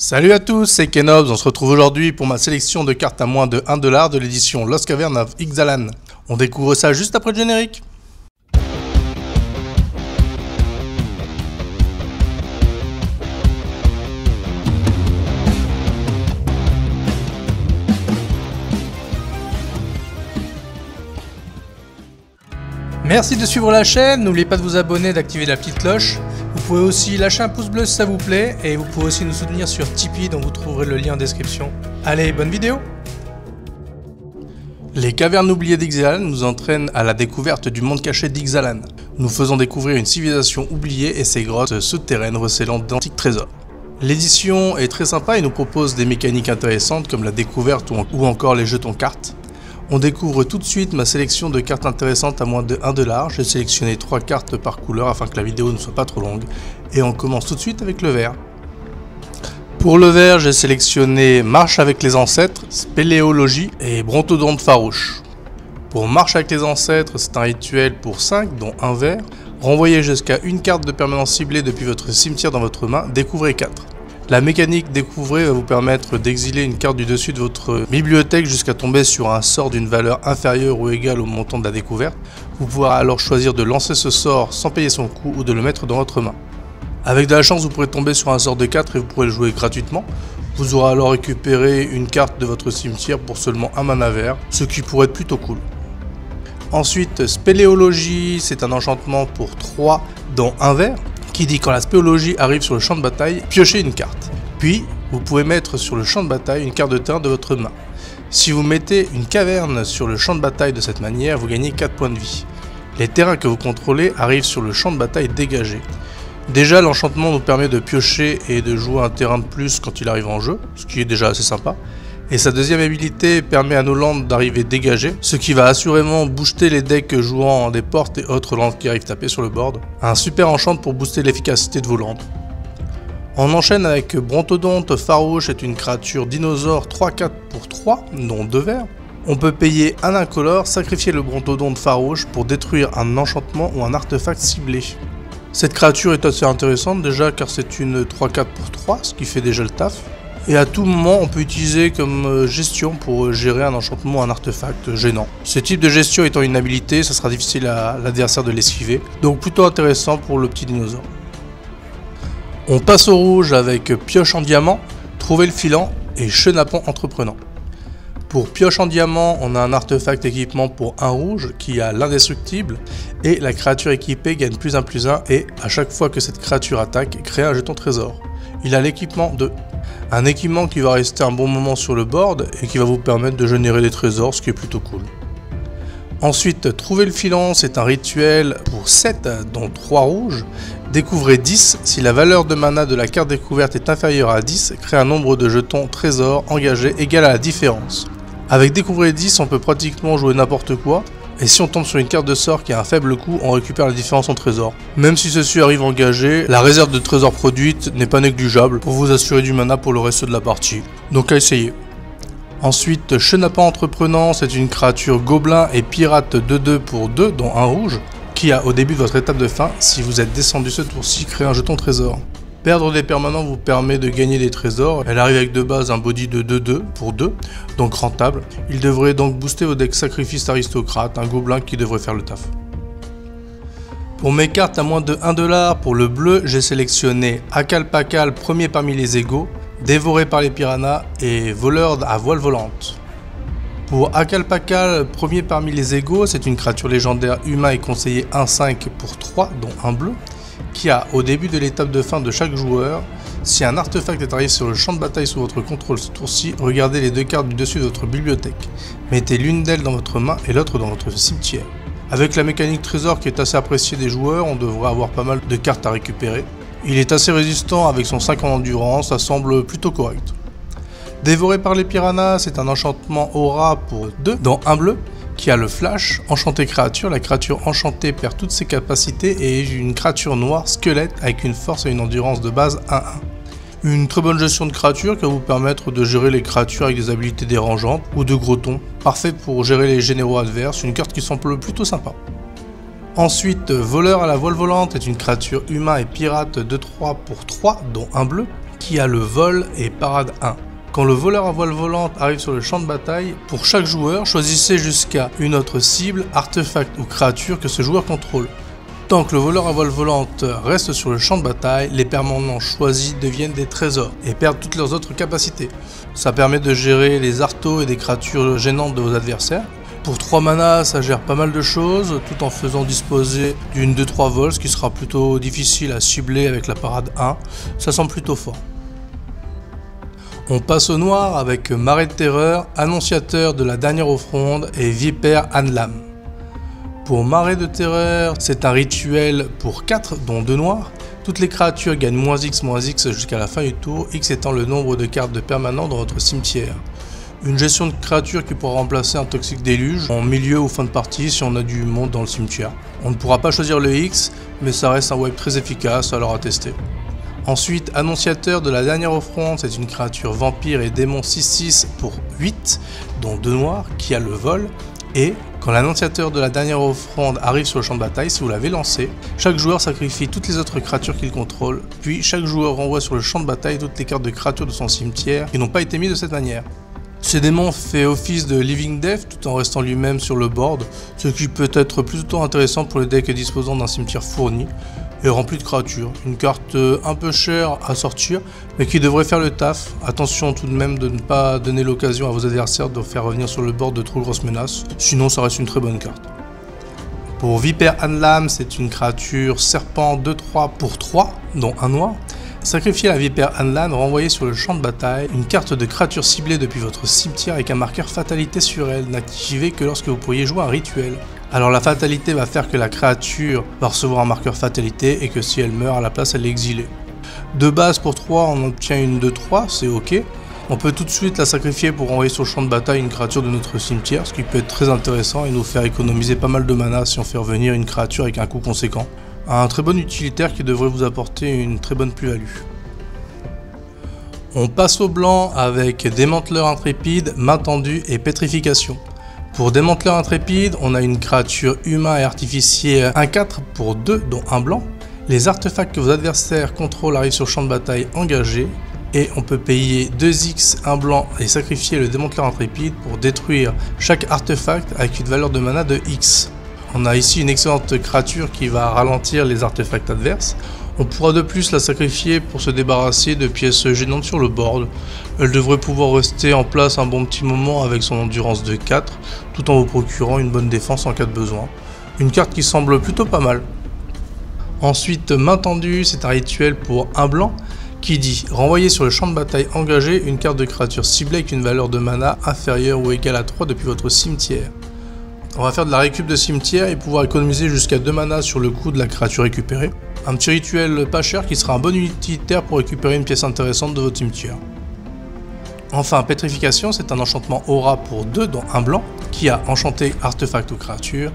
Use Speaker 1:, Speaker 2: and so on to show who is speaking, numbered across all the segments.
Speaker 1: Salut à tous, c'est Kenobs, on se retrouve aujourd'hui pour ma sélection de cartes à moins de 1$ de l'édition Lost Caverns of Ixalan. On découvre ça juste après le générique. Merci de suivre la chaîne, n'oubliez pas de vous abonner et d'activer la petite cloche. Vous pouvez aussi lâcher un pouce bleu si ça vous plaît et vous pouvez aussi nous soutenir sur Tipeee dont vous trouverez le lien en description. Allez, bonne vidéo! Les cavernes oubliées d'Ixalan nous entraînent à la découverte du monde caché d'Ixalan. Nous faisons découvrir une civilisation oubliée et ses grottes souterraines recélant d'antiques trésors. L'édition est très sympa et nous propose des mécaniques intéressantes comme la découverte ou encore les jetons cartes. On découvre tout de suite ma sélection de cartes intéressantes à moins de 1$. J'ai sélectionné 3 cartes par couleur afin que la vidéo ne soit pas trop longue. Et on commence tout de suite avec le vert. Pour le vert, j'ai sélectionné Marche avec les ancêtres, Spéléologie et Brontodonte farouche. Pour Marche avec les ancêtres, c'est un rituel pour 5, dont un vert. Renvoyez jusqu'à une carte de permanence ciblée depuis votre cimetière dans votre main, découvrez 4. La mécanique découvrée va vous permettre d'exiler une carte du dessus de votre bibliothèque jusqu'à tomber sur un sort d'une valeur inférieure ou égale au montant de la découverte. Vous pourrez alors choisir de lancer ce sort sans payer son coût ou de le mettre dans votre main. Avec de la chance, vous pourrez tomber sur un sort de 4 et vous pourrez le jouer gratuitement. Vous aurez alors récupéré une carte de votre cimetière pour seulement un mana vert, ce qui pourrait être plutôt cool. Ensuite, Spéléologie, c'est un enchantement pour 3 dont un vert, qui dit quand la spéléologie arrive sur le champ de bataille, piochez une carte. Puis, vous pouvez mettre sur le champ de bataille une carte de terrain de votre main. Si vous mettez une caverne sur le champ de bataille de cette manière, vous gagnez 4 points de vie. Les terrains que vous contrôlez arrivent sur le champ de bataille dégagé. Déjà, l'enchantement nous permet de piocher et de jouer un terrain de plus quand il arrive en jeu, ce qui est déjà assez sympa. Et sa deuxième habilité permet à nos landes d'arriver dégagées, ce qui va assurément booster les decks jouant des portes et autres landes qui arrivent taper sur le board. Un super enchant pour booster l'efficacité de vos landes. On enchaîne avec Brontodonte farouche, est une créature dinosaure 3/4 pour 3, dont 2 verts. On peut payer un incolore, sacrifier le Brontodonte farouche pour détruire un enchantement ou un artefact ciblé. Cette créature est assez intéressante déjà car c'est une 3/4 pour 3, ce qui fait déjà le taf. Et à tout moment, on peut utiliser comme gestion pour gérer un enchantement ou un artefact gênant. Ce type de gestion étant une habilité, ça sera difficile à l'adversaire de l'esquiver. Donc plutôt intéressant pour le petit dinosaure. On passe au rouge avec Pioche en diamant, Trouver le filant et Chenapan entreprenant. Pour Pioche en diamant, on a un artefact équipement pour 1 rouge qui a l'indestructible et la créature équipée gagne +1/+1 et à chaque fois que cette créature attaque, crée un jeton trésor. Il a l'équipement de un équipement qui va rester un bon moment sur le board et qui va vous permettre de générer des trésors, ce qui est plutôt cool. Ensuite, Trouver le filant, c'est un rituel pour 7, dont 3 rouges. Découvrez 10, si la valeur de mana de la carte découverte est inférieure à 10, créez un nombre de jetons trésors engagés égal à la différence. Avec Découvrez 10, on peut pratiquement jouer n'importe quoi. Et si on tombe sur une carte de sort qui a un faible coût, on récupère la différence en trésor. Même si ceci arrive engagé, la réserve de trésors produite n'est pas négligeable pour vous assurer du mana pour le reste de la partie. Donc à essayer. Ensuite, Chenapan entreprenant, c'est une créature gobelin et pirate 2/2 pour 2, dont un rouge, qui a au début de votre étape de fin, si vous êtes descendu ce tour-ci, créé un jeton trésor. Perdre des permanents vous permet de gagner des trésors. Elle arrive avec de base un body de 2/2 pour 2, donc rentable. Il devrait donc booster vos decks sacrifice aristocrate, un gobelin qui devrait faire le taf. Pour mes cartes à moins de 1$, pour le bleu, j'ai sélectionné Akalpakal, premier parmi les égaux, Dévoré par les piranhas et Voleur à voile volante. Pour Akalpakal, premier parmi les égaux, c'est une créature légendaire humain et conseillé 1/5 pour 3, dont un bleu, qui a, au début de l'étape de fin de chaque joueur, si un artefact est arrivé sur le champ de bataille sous votre contrôle ce tour-ci, regardez les 2 cartes du dessus de votre bibliothèque. Mettez l'une d'elles dans votre main et l'autre dans votre cimetière. Avec la mécanique trésor qui est assez appréciée des joueurs, on devrait avoir pas mal de cartes à récupérer. Il est assez résistant avec son 5 en endurance, ça semble plutôt correct. Dévoré par les piranhas, c'est un enchantement aura pour 2, dont un bleu, qui a le flash, enchanté créature. La créature enchantée perd toutes ses capacités et est une créature noire squelette avec une force et une endurance de base 1/1. Une très bonne gestion de créatures qui va vous permettre de gérer les créatures avec des habilités dérangeantes ou de gros tons. Parfait pour gérer les généraux adverses, une carte qui semble plutôt sympa. Ensuite, Voleur à la voile volante est une créature humain et pirate 2/3 pour 3, dont un bleu, qui a le vol et parade 1. Quand le voleur à voile volante arrive sur le champ de bataille, pour chaque joueur, choisissez jusqu'à une autre cible, artefact ou créature que ce joueur contrôle. Tant que le voleur à voile volante reste sur le champ de bataille, les permanents choisis deviennent des trésors et perdent toutes leurs autres capacités. Ça permet de gérer les artos et des créatures gênantes de vos adversaires. Pour 3 manas, ça gère pas mal de choses, tout en faisant disposer d'une 2-3 vols, ce qui sera plutôt difficile à cibler avec la parade 1. Ça semble plutôt fort. On passe au noir avec Marée de Terreur, Annonciateur de la Dernière Offrande et Vipère Anlam. Pour Marée de Terreur, c'est un rituel pour 4, dont 2 noirs. Toutes les créatures gagnent -X jusqu'à la fin du tour, X étant le nombre de cartes de permanents dans votre cimetière. Une gestion de créature qui pourra remplacer un Toxic Déluge en milieu ou fin de partie si on a du monde dans le cimetière. On ne pourra pas choisir le X, mais ça reste un wipe très efficace, alors à tester. Ensuite, Annonciateur de la Dernière Offrande, c'est une créature vampire et démon 6/6 pour 8, dont 2 noirs, qui a le vol. Et quand l'Annonciateur de la Dernière Offrande arrive sur le champ de bataille, si vous l'avez lancé, chaque joueur sacrifie toutes les autres créatures qu'il contrôle, puis chaque joueur renvoie sur le champ de bataille toutes les cartes de créatures de son cimetière qui n'ont pas été mises de cette manière. Ce démon fait office de Living Death tout en restant lui-même sur le board, ce qui peut être plutôt intéressant pour les decks disposant d'un cimetière fourni et rempli de créatures. Une carte un peu chère à sortir, mais qui devrait faire le taf. Attention tout de même de ne pas donner l'occasion à vos adversaires de faire revenir sur le board de trop grosses menaces, sinon ça reste une très bonne carte. Pour Vipère Anlam, c'est une créature serpent 2/3 pour 3, dont un noir. Sacrifiez la Vipère Anlam, renvoyez sur le champ de bataille une carte de créature ciblée depuis votre cimetière avec un marqueur fatalité sur elle, n'activez que lorsque vous pourriez jouer un rituel. Alors la fatalité va faire que la créature va recevoir un marqueur fatalité et que si elle meurt à la place elle est exilée. De base pour 3 on obtient une 2/3, c'est ok. On peut tout de suite la sacrifier pour envoyer sur le champ de bataille une créature de notre cimetière, ce qui peut être très intéressant et nous faire économiser pas mal de mana si on fait revenir une créature avec un coût conséquent. Un très bon utilitaire qui devrait vous apporter une très bonne plus-value. On passe au blanc avec Démanteleur Intrépide, Main Tendue et Pétrification. Pour Démanteleur Intrépide, on a une créature humain et artificier 1/4 pour 2, dont un blanc. Les artefacts que vos adversaires contrôlent arrivent sur le champ de bataille engagé. Et on peut payer 2x, un blanc et sacrifier le Démanteleur Intrépide pour détruire chaque artefact avec une valeur de mana de X. On a ici une excellente créature qui va ralentir les artefacts adverses. On pourra de plus la sacrifier pour se débarrasser de pièces gênantes sur le board. Elle devrait pouvoir rester en place un bon petit moment avec son endurance de 4, tout en vous procurant une bonne défense en cas de besoin. Une carte qui semble plutôt pas mal. Ensuite, Main Tendue, c'est un rituel pour un blanc qui dit renvoyer sur le champ de bataille engagé une carte de créature ciblée avec une valeur de mana inférieure ou égale à 3 depuis votre cimetière. On va faire de la récup de cimetière et pouvoir économiser jusqu'à 2 mana sur le coût de la créature récupérée. Un petit rituel pas cher qui sera un bon utilitaire pour récupérer une pièce intéressante de votre cimetière. Enfin, Pétrification, c'est un enchantement aura pour 2 dont un blanc qui a enchanté artefact ou créature.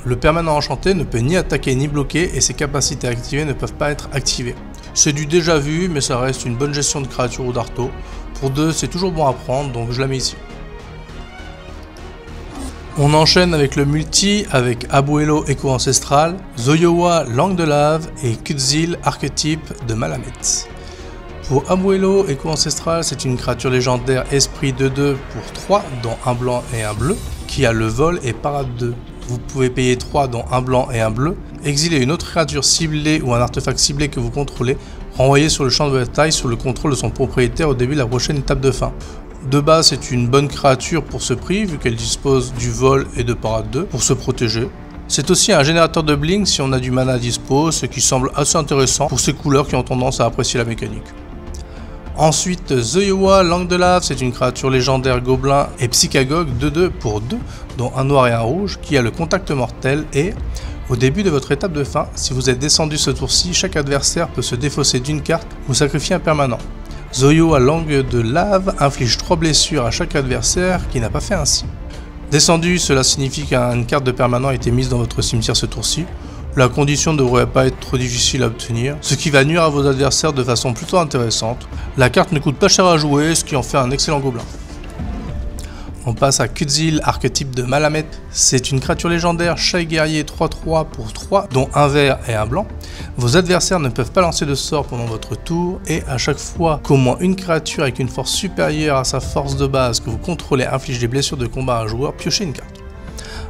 Speaker 1: Le permanent enchanté ne peut ni attaquer ni bloquer et ses capacités activées ne peuvent pas être activées. C'est du déjà vu mais ça reste une bonne gestion de créature ou d'arto. Pour 2 c'est toujours bon à prendre donc je la mets ici. On enchaîne avec le multi avec Abuelo Écho Ancestral, Zoyowa Langue de Lave et Kutzil Archétype de Malamet. Pour Abuelo Écho Ancestral, c'est une créature légendaire esprit 2/2 pour 3 dont un blanc et un bleu qui a le vol et parade 2. Vous pouvez payer 3 dont un blanc et un bleu, exiler une autre créature ciblée ou un artefact ciblé que vous contrôlez, renvoyer sur le champ de bataille sous le contrôle de son propriétaire au début de la prochaine étape de fin. De base, c'est une bonne créature pour ce prix, vu qu'elle dispose du vol et de parade 2 pour se protéger. C'est aussi un générateur de blink si on a du mana à dispo, ce qui semble assez intéressant pour ces couleurs qui ont tendance à apprécier la mécanique. Ensuite, Zoyowa Langue de Lave, c'est une créature légendaire gobelin et psychagogue 2/2 pour 2, dont un noir et un rouge, qui a le contact mortel et, au début de votre étape de fin, si vous êtes descendu ce tour-ci, chaque adversaire peut se défausser d'une carte ou sacrifier un permanent. Zoyowa Langue de Lave inflige 3 blessures à chaque adversaire qui n'a pas fait ainsi. Descendu, cela signifie qu'une carte de permanent a été mise dans votre cimetière ce tour-ci. La condition ne devrait pas être trop difficile à obtenir, ce qui va nuire à vos adversaires de façon plutôt intéressante. La carte ne coûte pas cher à jouer, ce qui en fait un excellent gobelin. On passe à Kutzil, archétype de Malamet. C'est une créature légendaire, chat guerrier 3-3 pour 3, dont un vert et un blanc. Vos adversaires ne peuvent pas lancer de sort pendant votre tour, et à chaque fois qu'au moins une créature avec une force supérieure à sa force de base que vous contrôlez inflige des blessures de combat à un joueur, piochez une carte.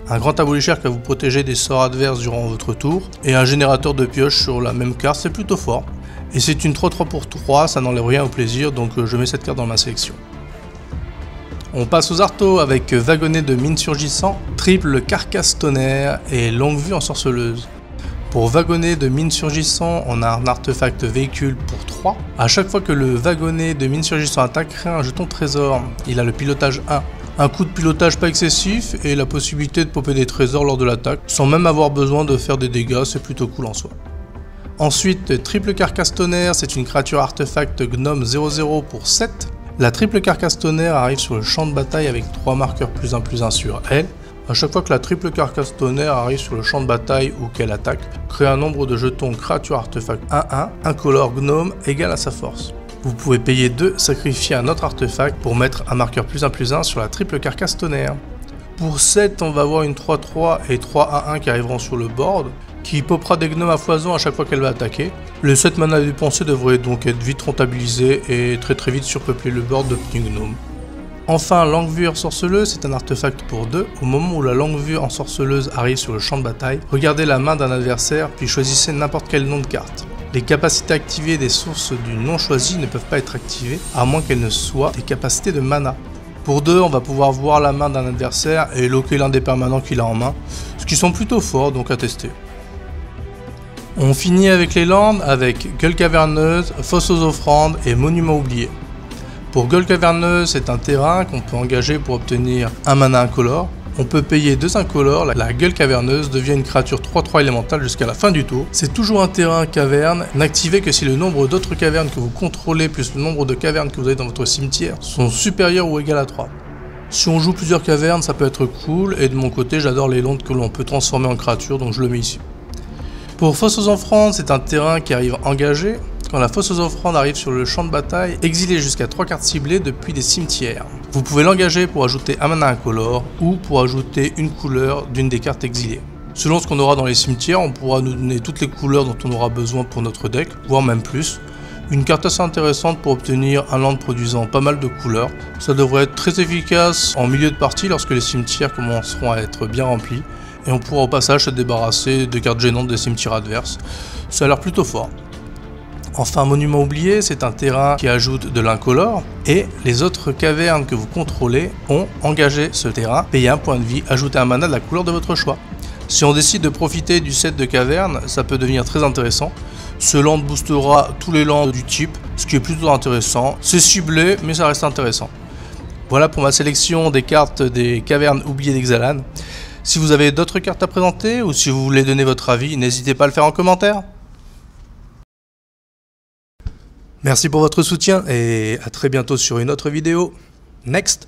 Speaker 1: Un grand abolicheur qui va vous protéger des sorts adverses durant votre tour, et un générateur de pioche sur la même carte, c'est plutôt fort. Et c'est une 3-3 pour 3, ça n'enlève rien au plaisir, donc je mets cette carte dans ma sélection. On passe aux artos avec Wagonnet de mine surgissant, triple carcasse tonnerre et longue vue ensorceleuse. Pour Wagonnet de mine surgissant, on a un artefact véhicule pour 3. À chaque fois que le Wagonnet de mine surgissant attaquerait un jeton trésor, il a le pilotage 1. Un coup de pilotage pas excessif et la possibilité de popper des trésors lors de l'attaque, sans même avoir besoin de faire des dégâts, c'est plutôt cool en soi. Ensuite, triple carcasse tonnerre, c'est une créature artefact gnome 0-0 pour 7. La triple carcasse tonnerre arrive sur le champ de bataille avec 3 marqueurs +1/+1 sur elle. A chaque fois que la triple carcasse tonnerre arrive sur le champ de bataille ou qu'elle attaque, crée un nombre de jetons créature artefact 1-1, incolore gnome égal à sa force. Vous pouvez payer 2, sacrifier un autre artefact pour mettre un marqueur +1/+1 sur la triple carcasse tonnerre. Pour 7, on va avoir une 3-3 et 3-1-1 qui arriveront sur le board, qui popera des gnomes à foison à chaque fois qu'elle va attaquer. Les 7 mana dépensés devraient donc être vite rentabilisés et très vite surpeupler le board de petits gnomes. Enfin, Longue Vue Ensorceleuse, c'est un artefact pour 2. Au moment où la Longue Vue Ensorceleuse arrive sur le champ de bataille, regardez la main d'un adversaire puis choisissez n'importe quel nom de carte. Les capacités activées des sources du nom choisi ne peuvent pas être activées, à moins qu'elles ne soient des capacités de mana. Pour 2, on va pouvoir voir la main d'un adversaire et loquer l'un des permanents qu'il a en main, ce qui sont plutôt forts, donc à tester. On finit avec les landes avec Gueule Caverneuse, Fosse aux Offrandes et Monument Oublié. Pour Gueule Caverneuse, c'est un terrain qu'on peut engager pour obtenir un mana incolore. On peut payer 2 incolores, la Gueule Caverneuse devient une créature 3-3 élémentale jusqu'à la fin du tour. C'est toujours un terrain caverne, n'activez que si le nombre d'autres cavernes que vous contrôlez plus le nombre de cavernes que vous avez dans votre cimetière sont supérieurs ou égaux à 3. Si on joue plusieurs cavernes, ça peut être cool, et de mon côté, j'adore les landes que l'on peut transformer en créatures, donc je le mets ici. Pour Fosse aux Offrandes, c'est un terrain qui arrive engagé. Quand la Fosse aux Offrandes arrive sur le champ de bataille, exilez jusqu'à 3 cartes ciblées depuis des cimetières. Vous pouvez l'engager pour ajouter un mana incolore ou pour ajouter une couleur d'une des cartes exilées. Selon ce qu'on aura dans les cimetières, on pourra nous donner toutes les couleurs dont on aura besoin pour notre deck, voire même plus. Une carte assez intéressante pour obtenir un land produisant pas mal de couleurs. Ça devrait être très efficace en milieu de partie lorsque les cimetières commenceront à être bien remplis. Et on pourra au passage se débarrasser de cartes gênantes des cimetières adverses. Ça a l'air plutôt fort. Enfin, Monument Oublié, c'est un terrain qui ajoute de l'incolore, et les autres cavernes que vous contrôlez ont engagé ce terrain, payé un point de vie, ajouté un mana de la couleur de votre choix. Si on décide de profiter du set de cavernes, ça peut devenir très intéressant. Ce land boostera tous les lands du type, ce qui est plutôt intéressant. C'est ciblé, mais ça reste intéressant. Voilà pour ma sélection des cartes des cavernes oubliées d'Ixalan. Si vous avez d'autres cartes à présenter, ou si vous voulez donner votre avis, n'hésitez pas à le faire en commentaire. Merci pour votre soutien et à très bientôt sur une autre vidéo. Next!